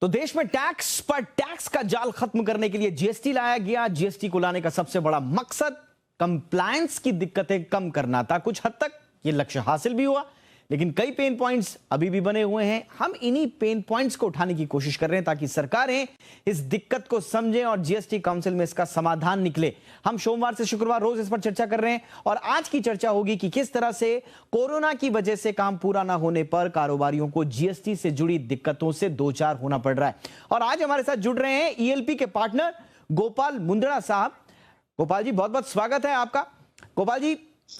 तो देश में टैक्स पर टैक्स का जाल खत्म करने के लिए जीएसटी लाया गया। जीएसटी को लाने का सबसे बड़ा मकसद कंप्लायंस की दिक्कतें कम करना था। कुछ हद तक ये लक्ष्य हासिल भी हुआ, लेकिन कई पेन पॉइंट्स अभी भी बने हुए हैं। हम इन्हीं पेन पॉइंट्स को उठाने की कोशिश कर रहे हैं ताकि सरकारें इस दिक्कत को समझें और जीएसटी काउंसिल में इसका समाधान निकले। हम सोमवार से शुक्रवार रोज इस पर चर्चा कर रहे हैं और आज की चर्चा होगी कि किस तरह से कोरोना की वजह से काम पूरा ना होने पर कारोबारियों को जीएसटी से जुड़ी दिक्कतों से दो चार होना पड़ रहा है। और आज हमारे साथ जुड़ रहे हैं ईएलपी के पार्टनर गोपाल मुंदड़ा साहब। गोपाल जी, बहुत बहुत स्वागत है आपका। गोपाल जी,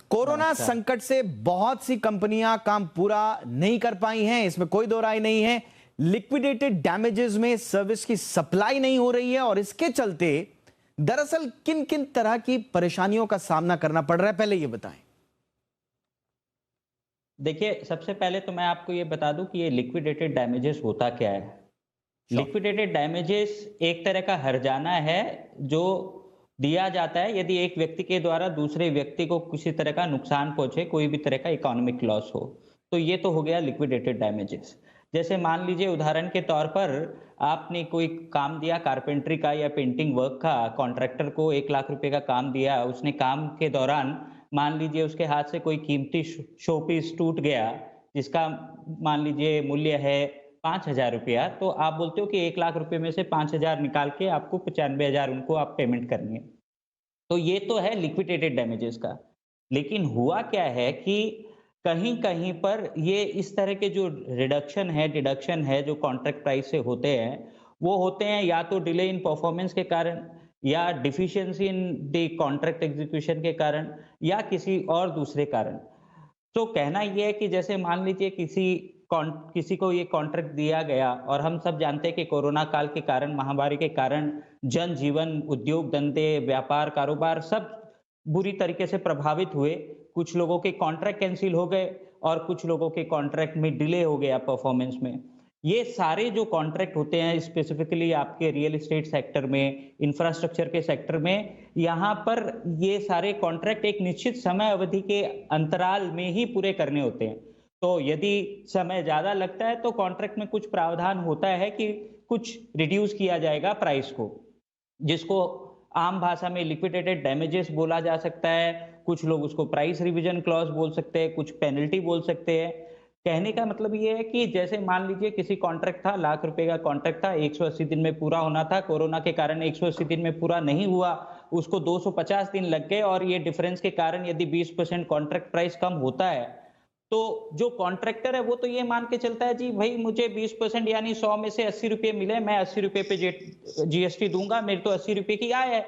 कोरोना संकट से बहुत सी कंपनियां काम पूरा नहीं कर पाई हैं, इसमें कोई दो राय नहीं है। लिक्विडेटेड डैमेजेस में सर्विस की सप्लाई नहीं हो रही है और इसके चलते दरअसल किन किन तरह की परेशानियों का सामना करना पड़ रहा है, पहले ये बताएं। देखिए, सबसे पहले तो मैं आपको ये बता दूं कि ये लिक्विडेटेड डैमेजेस होता क्या है। लिक्विडेटेड डैमेजेस एक तरह का हर्जाना है जो दिया जाता है यदि एक व्यक्ति के द्वारा दूसरे व्यक्ति को किसी तरह का नुकसान पहुंचे, कोई भी तरह का इकोनॉमिक लॉस हो। तो ये तो हो गया लिक्विडेटेड डैमेजेस। जैसे मान लीजिए उदाहरण के तौर पर आपने कोई काम दिया कारपेंट्री का या पेंटिंग वर्क का, कॉन्ट्रैक्टर को 1 लाख रुपए का काम दिया। उसने काम के दौरान मान लीजिए उसके हाथ से कोई कीमती शो पीस टूट गया जिसका मान लीजिए मूल्य है 5,000 रुपया। तो आप बोलते हो कि 1 लाख रुपए में से 5,000 निकाल के आपको 95,000 उनको आप पेमेंट करनी है। तो ये तो है लिक्विडेटेड डैमेजेस का। लेकिन हुआ क्या है कि कहीं कहीं पर ये इस तरह के जो रिडक्शन है, डिडक्शन है जो कॉन्ट्रैक्ट प्राइस से होते हैं, वो होते हैं या तो डिले इन परफॉर्मेंस के कारण, या deficiency in the contract execution के कारण, या किसी और दूसरे कारण। तो कहना यह है कि जैसे मान लीजिए किसी को ये कॉन्ट्रैक्ट दिया गया और हम सब जानते हैं कि कोरोना काल के कारण, महामारी के कारण जनजीवन, उद्योग धंधे, व्यापार, कारोबार सब बुरी तरीके से प्रभावित हुए। कुछ लोगों के कॉन्ट्रैक्ट कैंसिल हो गए और कुछ लोगों के कॉन्ट्रैक्ट में डिले हो गया परफॉर्मेंस में। ये सारे जो कॉन्ट्रैक्ट होते हैं स्पेसिफिकली आपके रियल एस्टेट सेक्टर में, इंफ्रास्ट्रक्चर के सेक्टर में, यहाँ पर ये सारे कॉन्ट्रैक्ट एक निश्चित समय अवधि के अंतराल में ही पूरे करने होते हैं। तो यदि समय ज्यादा लगता है तो कॉन्ट्रैक्ट में कुछ प्रावधान होता है कि कुछ रिड्यूस किया जाएगा प्राइस को, जिसको आम भाषा में लिक्विडेटेड डैमेजेस बोला जा सकता है। कुछ लोग उसको प्राइस रिवीजन क्लॉज बोल सकते हैं, कुछ पेनल्टी बोल सकते हैं। कहने का मतलब ये है कि जैसे मान लीजिए किसी कॉन्ट्रैक्ट था, 1 लाख रुपए का कॉन्ट्रैक्ट था, 180 दिन में पूरा होना था। कोरोना के कारण 180 दिन में पूरा नहीं हुआ, उसको 250 दिन लग गए और ये डिफरेंस के कारण यदि 20% कॉन्ट्रैक्ट प्राइस कम होता है तो जो कॉन्ट्रैक्टर है वो तो ये मान के चलता है, जी भाई मुझे 20% यानी 100 में से 80 रुपये मिले, मैं 80 रुपये पे जीएसटी दूंगा, मेरे तो 80 रुपये की आय है।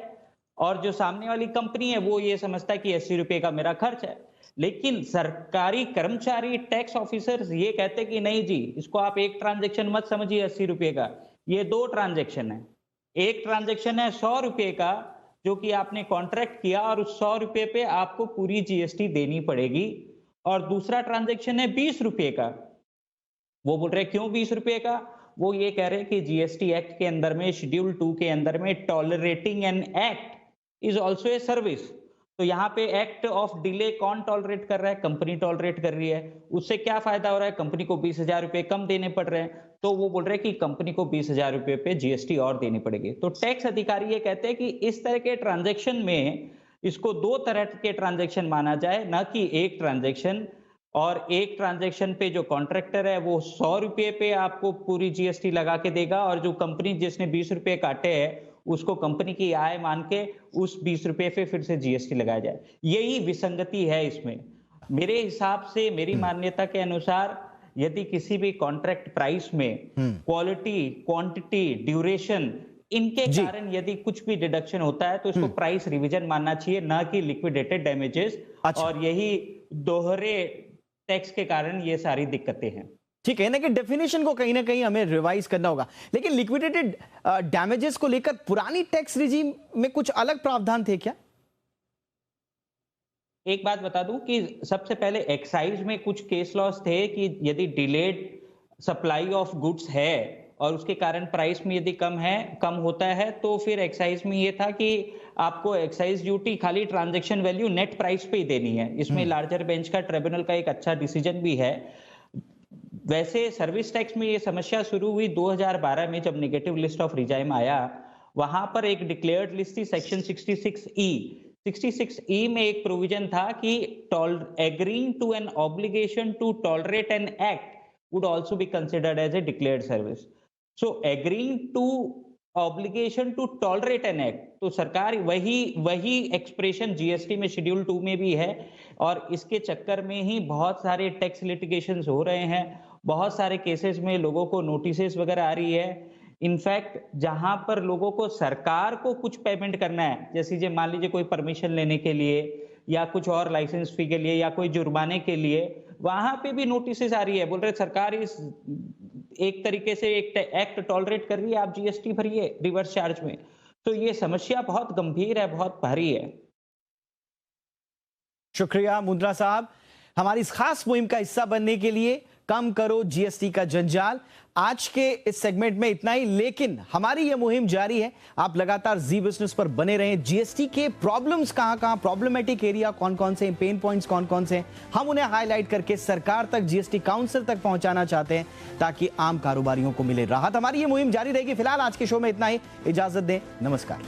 और जो सामने वाली कंपनी है वो ये समझता है कि 80 रुपये का मेरा खर्च है। लेकिन सरकारी कर्मचारी, टैक्स ऑफिसर्स ये कहते हैं कि नहीं जी, इसको आप एक ट्रांजेक्शन मत समझिए 80 रुपये का, ये 2 ट्रांजेक्शन है। एक ट्रांजेक्शन है 100 रुपये का जो कि आपने कॉन्ट्रैक्ट किया और उस 100 रुपये पे आपको पूरी जीएसटी देनी पड़ेगी, और दूसरा ट्रांजैक्शन है 20 रुपये का। वो बोल रहे क्यों 20 रुपये का? वो ये कह रहे हैं कि जीएसटी एक्ट के अंदर में शेड्यूल 2 के अंदर में tolerating an act is also a service. तो यहाँ पे एक्ट ऑफ डिले कौन टॉलरेट कर रहा है? कंपनी टॉलरेट कर रही है। उससे क्या फायदा हो रहा है? कंपनी को 20,000 रुपये कम देने पड़ रहे हैं। तो वो बोल रहे हैं कि कंपनी को 20,000 रुपये पे जीएसटी और देनी पड़ेगी। तो टैक्स अधिकारी ये कहते हैं कि इस तरह के ट्रांजेक्शन में इसको 2 तरह के ट्रांजैक्शन माना जाए, ना कि एक ट्रांजैक्शन। और एक ट्रांजैक्शन पे जो कॉन्ट्रैक्टर है वो 100 रुपये पे आपको पूरी जीएसटी लगा के देगा, और जो कंपनी जिसने 20 रुपये काटे हैं उसको कंपनी की आय मान के उस 20 रुपये पे फिर से जीएसटी लगाया जाए। यही विसंगति है इसमें। मेरे हिसाब से, मेरी मान्यता के अनुसार, यदि किसी भी कॉन्ट्रैक्ट प्राइस में क्वालिटी, क्वांटिटी, ड्यूरेशन, इनके कारण यदि कुछ भी डिडक्शन होता है तो इसको प्राइस रिवीजन मानना चाहिए, ना कि लिक्विडेटेड डैमेजेस। और यही दोहरे टैक्स के कारण ये सारी दिक्कतें हैं। ठीक है ना, कि डेफिनेशन को कहीं ना कहीं हमें रिवाइज करना होगा। लेकिन लिक्विडेटेड डैमेजेस को लेकर पुरानी टैक्स रिजीम में कुछ अलग प्रावधान थे क्या? एक बात बता दूं कि सबसे पहले एक्साइज में कुछ केस लॉस थे कि यदि डिलेड सप्लाई ऑफ गुड्स है और उसके कारण प्राइस में यदि कम होता है, तो फिर एक्साइज में ये था कि आपको एक्साइज ड्यूटी खाली ट्रांजैक्शन वैल्यू नेट प्राइस पे ही देनी है। इसमें लार्जर बेंच का ट्रिब्यूनल का एक अच्छा डिसीजन भी है। वैसे सर्विस टैक्स में ये समस्या शुरू हुई 2012 में, जब नेगेटिव लिस्ट ऑफ रिजाइम आया। वहां पर एक डिक्लेयर्ड लिस्ट थी, सेक्शन 66E। 66E में एक प्रोविजन था कि agreeing to an obligation to tolerate an act would also be considered as a declared service. So agreeing to obligation to tolerate an act, तो सरकार वही एक्सप्रेशन जीएसटी में schedule 2 में भी है, और इसके चक्कर में ही बहुत सारे टैक्स लिटिगेशंस हो रहे हैं, बहुत सारे केसेस में लोगों को नोटिसेस वगैरह आ रही है। इनफैक्ट जहां पर लोगों को सरकार को कुछ पेमेंट करना है, जैसे मान लीजिए कोई परमिशन लेने के लिए या कुछ और लाइसेंस फी के लिए या कोई जुर्माने के लिए, वहां पे भी नोटिसेस आ रही है, बोल रहे सरकार इस एक तरीके से एक एक्ट टॉलरेट कर रही है, आप जीएसटी भरिए रिवर्स चार्ज में। तो ये समस्या बहुत गंभीर है, बहुत भारी है। शुक्रिया मुंद्रा साहब, हमारी इस खास मुहिम का हिस्सा बनने के लिए। कम करो जीएसटी का जंजाल। आज के इस सेगमेंट में इतना ही, लेकिन हमारी यह मुहिम जारी है। आप लगातार जी बिजनेस पर बने रहें। जीएसटी के प्रॉब्लम्स कहां प्रॉब्लमेटिक एरिया कौन कौन से, पेन पॉइंट्स कौन कौन से, हम उन्हें हाईलाइट करके सरकार तक, जीएसटी काउंसिल तक पहुंचाना चाहते हैं, ताकि आम कारोबारियों को मिले राहत। हमारी यह मुहिम जारी रहेगी। फिलहाल आज के शो में इतना ही, इजाजत दें, नमस्कार।